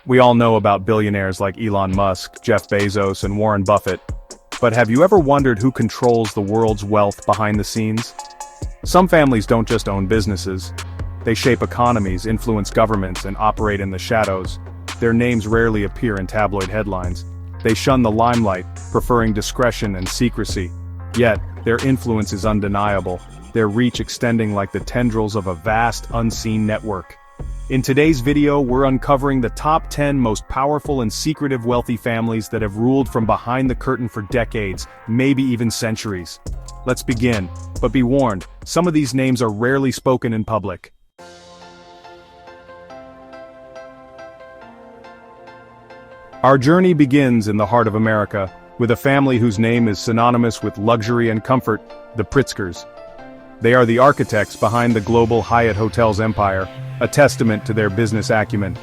We all know about billionaires like Elon Musk, Jeff Bezos, and Warren Buffett. But have you ever wondered who controls the world's wealth behind the scenes? Some families don't just own businesses. They shape economies, influence governments, and operate in the shadows. Their names rarely appear in tabloid headlines. They shun the limelight, preferring discretion and secrecy. Yet, their influence is undeniable, their reach extending like the tendrils of a vast, unseen network. In today's video, we're uncovering the top 10 most powerful and secretive wealthy families that have ruled from behind the curtain for decades, maybe even centuries. Let's begin, but be warned, some of these names are rarely spoken in public. Our journey begins in the heart of America, with a family whose name is synonymous with luxury and comfort, the Pritzkers. They are the architects behind the global Hyatt Hotels empire, a testament to their business acumen.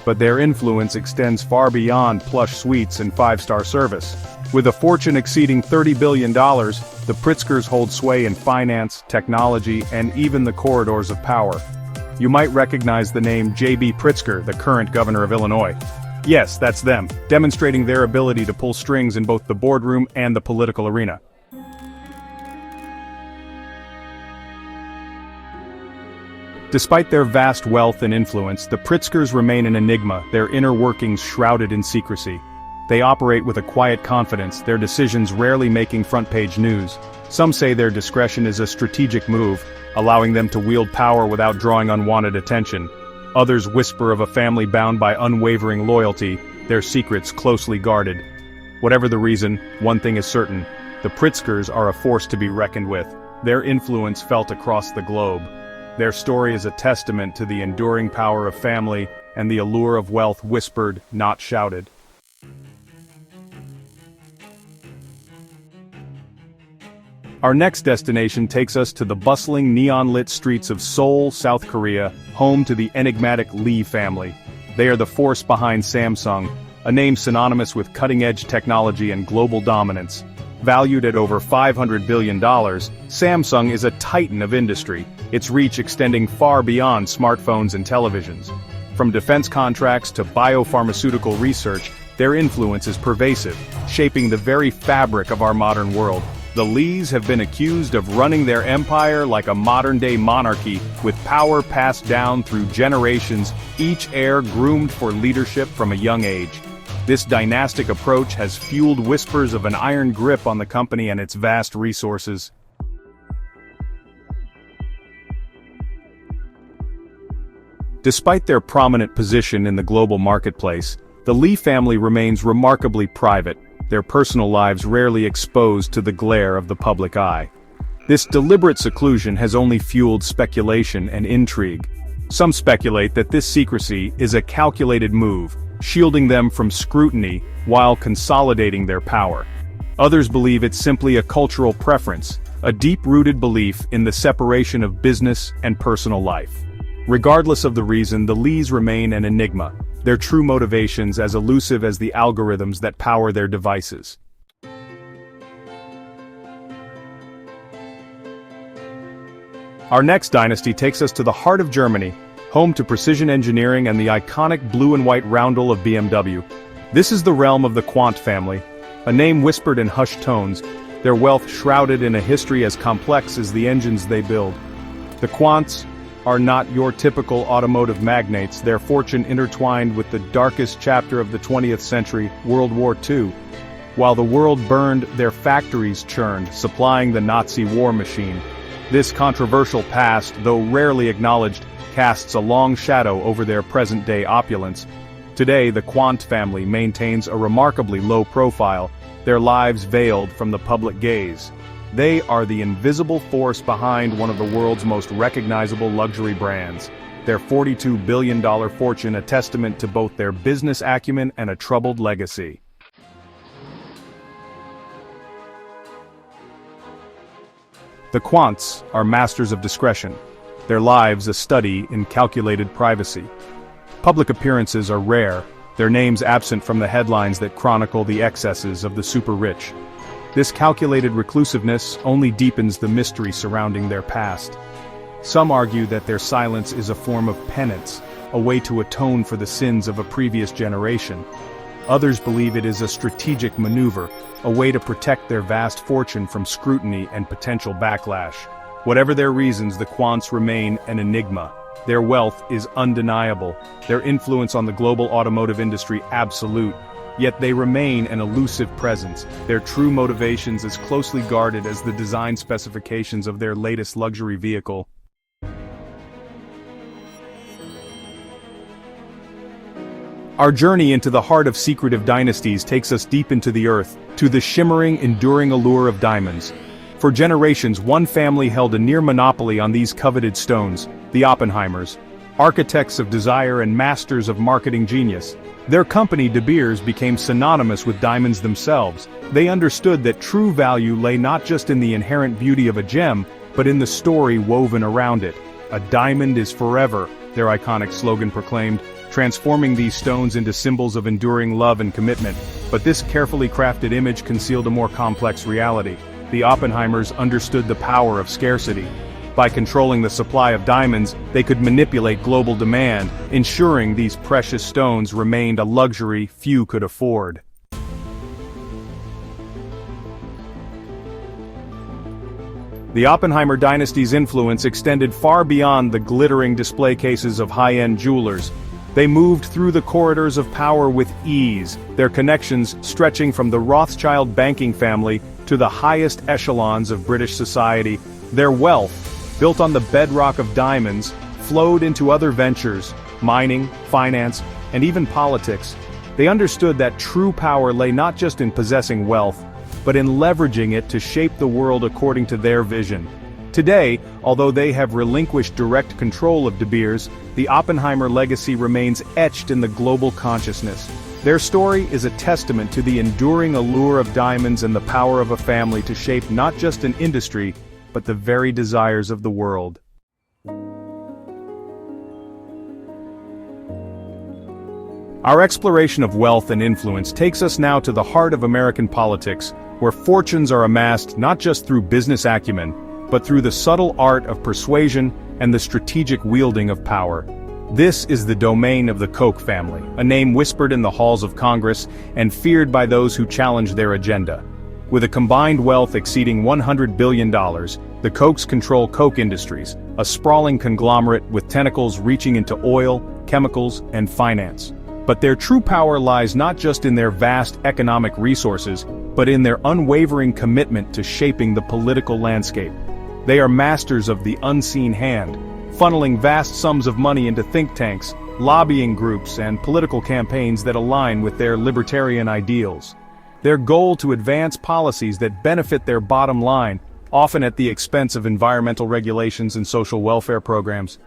But their influence extends far beyond plush suites and five-star service. With a fortune exceeding $30 billion, the Pritzkers hold sway in finance, technology, and even the corridors of power. You might recognize the name J.B. Pritzker, the current governor of Illinois. Yes, that's them, demonstrating their ability to pull strings in both the boardroom and the political arena. Despite their vast wealth and influence, the Pritzkers remain an enigma, their inner workings shrouded in secrecy. They operate with a quiet confidence, their decisions rarely making front-page news. Some say their discretion is a strategic move, allowing them to wield power without drawing unwanted attention. Others whisper of a family bound by unwavering loyalty, their secrets closely guarded. Whatever the reason, one thing is certain: the Pritzkers are a force to be reckoned with, their influence felt across the globe. Their story is a testament to the enduring power of family and the allure of wealth whispered, not shouted. Our next destination takes us to the bustling neon-lit streets of Seoul, South Korea, home to the enigmatic Lee family. They are the force behind Samsung, a name synonymous with cutting-edge technology and global dominance. Valued at over $500 billion, Samsung is a titan of industry, its reach extending far beyond smartphones and televisions. From defense contracts to biopharmaceutical research, their influence is pervasive, shaping the very fabric of our modern world. The Lees have been accused of running their empire like a modern-day monarchy, with power passed down through generations, each heir groomed for leadership from a young age. This dynastic approach has fueled whispers of an iron grip on the company and its vast resources. Despite their prominent position in the global marketplace, the Lee family remains remarkably private, their personal lives rarely exposed to the glare of the public eye. This deliberate seclusion has only fueled speculation and intrigue. Some speculate that this secrecy is a calculated move, shielding them from scrutiny while consolidating their power. Others believe it's simply a cultural preference, a deep-rooted belief in the separation of business and personal life. Regardless of the reason, the Lees remain an enigma, their true motivations as elusive as the algorithms that power their devices. Our next dynasty takes us to the heart of Germany, home to precision engineering and the iconic blue and white roundel of BMW. This is the realm of the Quandt family, a name whispered in hushed tones, their wealth shrouded in a history as complex as the engines they build. The Quandts are not your typical automotive magnates, their fortune intertwined with the darkest chapter of the 20th century, World War II. While the world burned, their factories churned, supplying the Nazi war machine. This controversial past, though rarely acknowledged, casts a long shadow over their present-day opulence. Today, the Quandt family maintains a remarkably low profile, their lives veiled from the public gaze. They are the invisible force behind one of the world's most recognizable luxury brands. Their $42 billion fortune a testament to both their business acumen and a troubled legacy. The Quandts are masters of discretion, their lives a study in calculated privacy. Public appearances are rare, their names absent from the headlines that chronicle the excesses of the super-rich. This calculated reclusiveness only deepens the mystery surrounding their past. Some argue that their silence is a form of penance, a way to atone for the sins of a previous generation. Others believe it is a strategic maneuver, a way to protect their vast fortune from scrutiny and potential backlash. Whatever their reasons, the Quandts remain an enigma. Their wealth is undeniable, their influence on the global automotive industry absolute, yet they remain an elusive presence, their true motivations as closely guarded as the design specifications of their latest luxury vehicle. Our journey into the heart of secretive dynasties takes us deep into the earth, to the shimmering, enduring allure of diamonds. For generations, one family held a near monopoly on these coveted stones, the Oppenheimers, architects of desire and masters of marketing genius. Their company, De Beers, became synonymous with diamonds themselves. They understood that true value lay not just in the inherent beauty of a gem, but in the story woven around it. "A diamond is forever," their iconic slogan proclaimed, transforming these stones into symbols of enduring love and commitment. But this carefully crafted image concealed a more complex reality. The Oppenheimers understood the power of scarcity. By controlling the supply of diamonds, they could manipulate global demand, ensuring these precious stones remained a luxury few could afford. The Oppenheimer dynasty's influence extended far beyond the glittering display cases of high-end jewelers. They moved through the corridors of power with ease, their connections stretching from the Rothschild banking family to the highest echelons of British society. Their wealth, built on the bedrock of diamonds, flowed into other ventures, mining, finance, and even politics. They understood that true power lay not just in possessing wealth, but in leveraging it to shape the world according to their vision. Today, although they have relinquished direct control of De Beers, the Oppenheimer legacy remains etched in the global consciousness. Their story is a testament to the enduring allure of diamonds and the power of a family to shape not just an industry, but the very desires of the world. Our exploration of wealth and influence takes us now to the heart of American politics, where fortunes are amassed not just through business acumen, but through the subtle art of persuasion and the strategic wielding of power. This is the domain of the Koch family, a name whispered in the halls of Congress and feared by those who challenge their agenda. With a combined wealth exceeding $100 billion, the Kochs control Koch Industries, a sprawling conglomerate with tentacles reaching into oil, chemicals, and finance. But their true power lies not just in their vast economic resources, but in their unwavering commitment to shaping the political landscape. They are masters of the unseen hand, funneling vast sums of money into think tanks, lobbying groups, and political campaigns that align with their libertarian ideals. Their goal to advance policies that benefit their bottom line, often at the expense of environmental regulations and social welfare programs.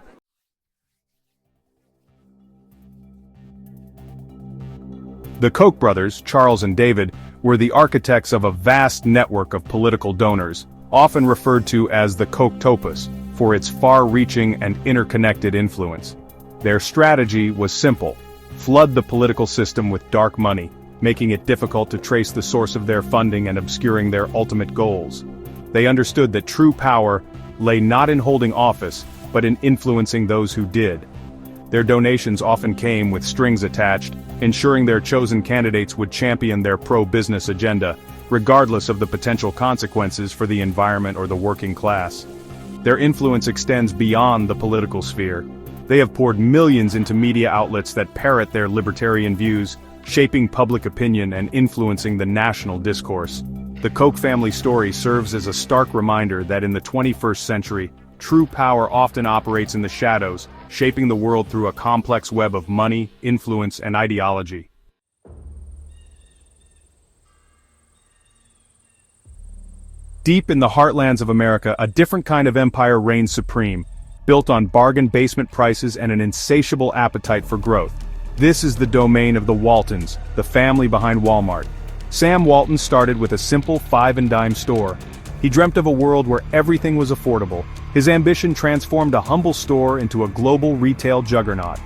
The Koch brothers, Charles and David, were the architects of a vast network of political donors, often referred to as the Kochtopus, for its far-reaching and interconnected influence. Their strategy was simple: flood the political system with dark money, making it difficult to trace the source of their funding and obscuring their ultimate goals. They understood that true power lay not in holding office, but in influencing those who did. Their donations often came with strings attached, ensuring their chosen candidates would champion their pro-business agenda, regardless of the potential consequences for the environment or the working class. Their influence extends beyond the political sphere. They have poured millions into media outlets that parrot their libertarian views, shaping public opinion and influencing the national discourse. The Koch family story serves as a stark reminder that in the 21st century, true power often operates in the shadows, shaping the world through a complex web of money, influence, and ideology. Deep in the heartlands of America, a different kind of empire reigns supreme, built on bargain basement prices and an insatiable appetite for growth. This is the domain of the Waltons, the family behind Walmart. Sam Walton started with a simple 5-and-dime store. He dreamt of a world where everything was affordable. His ambition transformed a humble store into a global retail juggernaut.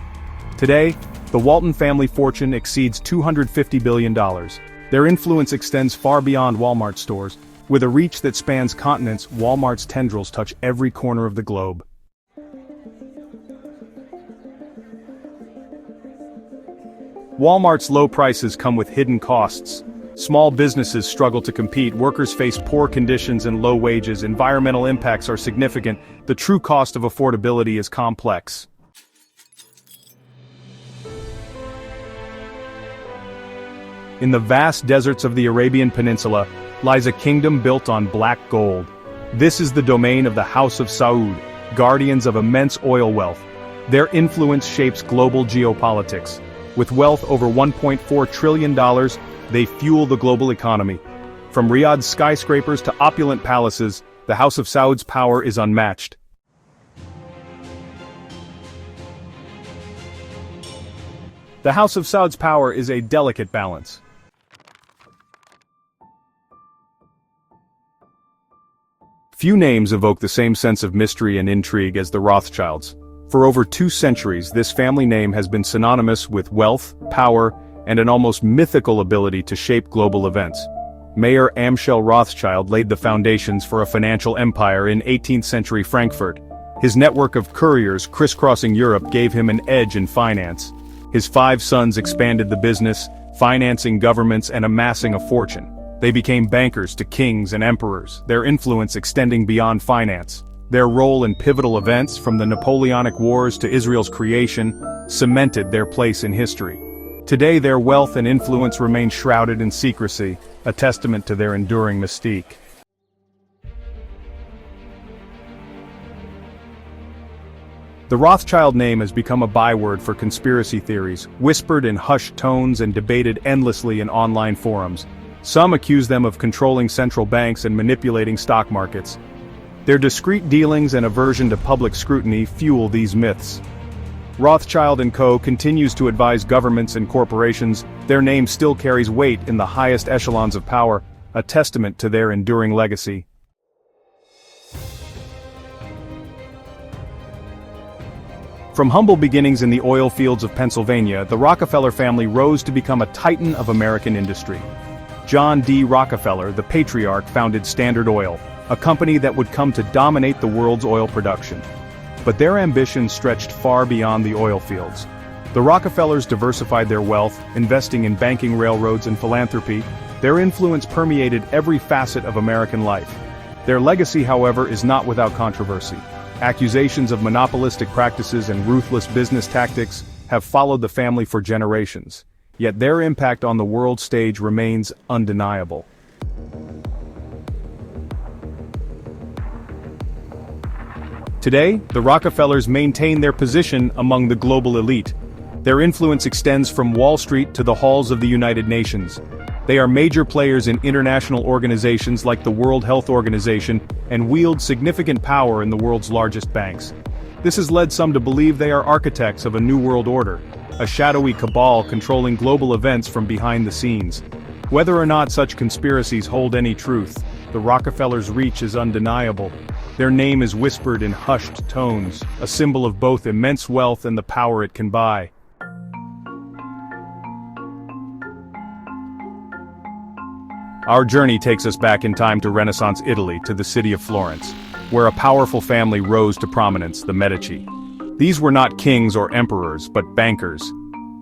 Today, the Walton family fortune exceeds $250 billion. Their influence extends far beyond Walmart stores. With a reach that spans continents, Walmart's tendrils touch every corner of the globe. Walmart's low prices come with hidden costs. Small businesses struggle to compete, workers face poor conditions and low wages, environmental impacts are significant, the true cost of affordability is complex. In the vast deserts of the Arabian Peninsula lies a kingdom built on black gold. This is the domain of the House of Saud, guardians of immense oil wealth. Their influence shapes global geopolitics. With wealth over $1.4 trillion, they fuel the global economy. From Riyadh's skyscrapers to opulent palaces, the House of Saud's power is unmatched. The House of Saud's power is a delicate balance. Few names evoke the same sense of mystery and intrigue as the Rothschilds. For over 2 centuries, this family name has been synonymous with wealth, power, and an almost mythical ability to shape global events. Mayor Amschel Rothschild laid the foundations for a financial empire in 18th-century Frankfurt. His network of couriers crisscrossing Europe gave him an edge in finance. His 5 sons expanded the business, financing governments and amassing a fortune. They became bankers to kings and emperors, their influence extending beyond finance. Their role in pivotal events, from the Napoleonic Wars to Israel's creation, cemented their place in history. Today their wealth and influence remain shrouded in secrecy, a testament to their enduring mystique. The Rothschild name has become a byword for conspiracy theories, whispered in hushed tones and debated endlessly in online forums. Some accuse them of controlling central banks and manipulating stock markets. Their discreet dealings and aversion to public scrutiny fuel these myths. Rothschild & Co. continues to advise governments and corporations. Their name still carries weight in the highest echelons of power, a testament to their enduring legacy. From humble beginnings in the oil fields of Pennsylvania, the Rockefeller family rose to become a titan of American industry. John D. Rockefeller, the patriarch, founded Standard Oil, a company that would come to dominate the world's oil production. But their ambitions stretched far beyond the oil fields. The Rockefellers diversified their wealth, investing in banking, railroads, and philanthropy. Their influence permeated every facet of American life. Their legacy, however, is not without controversy. Accusations of monopolistic practices and ruthless business tactics have followed the family for generations. Yet their impact on the world stage remains undeniable. Today, the Rockefellers maintain their position among the global elite. Their influence extends from Wall Street to the halls of the United Nations. They are major players in international organizations like the World Health Organization and wield significant power in the world's largest banks. This has led some to believe they are architects of a new world order, a shadowy cabal controlling global events from behind the scenes. Whether or not such conspiracies hold any truth, the Rockefellers' reach is undeniable. Their name is whispered in hushed tones, a symbol of both immense wealth and the power it can buy. Our journey takes us back in time to Renaissance Italy, to the city of Florence, where a powerful family rose to prominence, the Medici. These were not kings or emperors, but bankers.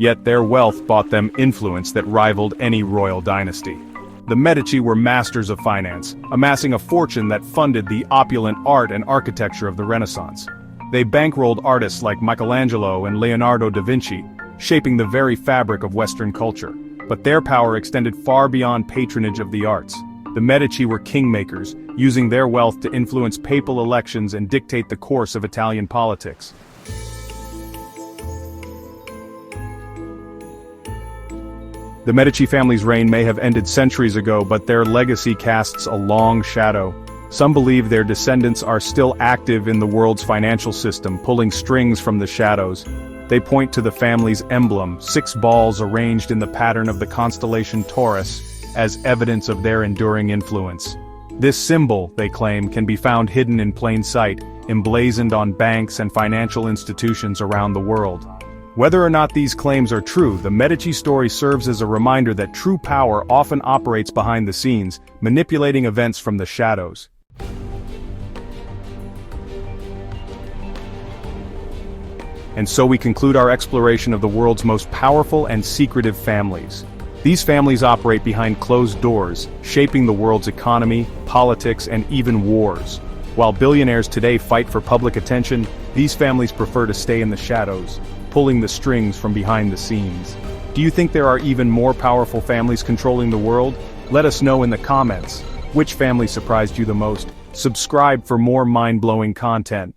Yet their wealth bought them influence that rivaled any royal dynasty. The Medici were masters of finance, amassing a fortune that funded the opulent art and architecture of the Renaissance. They bankrolled artists like Michelangelo and Leonardo da Vinci, shaping the very fabric of Western culture. But their power extended far beyond patronage of the arts. The Medici were kingmakers, using their wealth to influence papal elections and dictate the course of Italian politics. The Medici family's reign may have ended centuries ago, but their legacy casts a long shadow. Some believe their descendants are still active in the world's financial system, pulling strings from the shadows. They point to the family's emblem, 6 balls arranged in the pattern of the constellation Taurus, as evidence of their enduring influence. This symbol, they claim, can be found hidden in plain sight, emblazoned on banks and financial institutions around the world. Whether or not these claims are true, the Medici story serves as a reminder that true power often operates behind the scenes, manipulating events from the shadows. And so we conclude our exploration of the world's most powerful and secretive families. These families operate behind closed doors, shaping the world's economy, politics, and even wars. While billionaires today fight for public attention, these families prefer to stay in the shadows, pulling the strings from behind the scenes. Do you think there are even more powerful families controlling the world? Let us know in the comments. Which family surprised you the most? Subscribe for more mind-blowing content.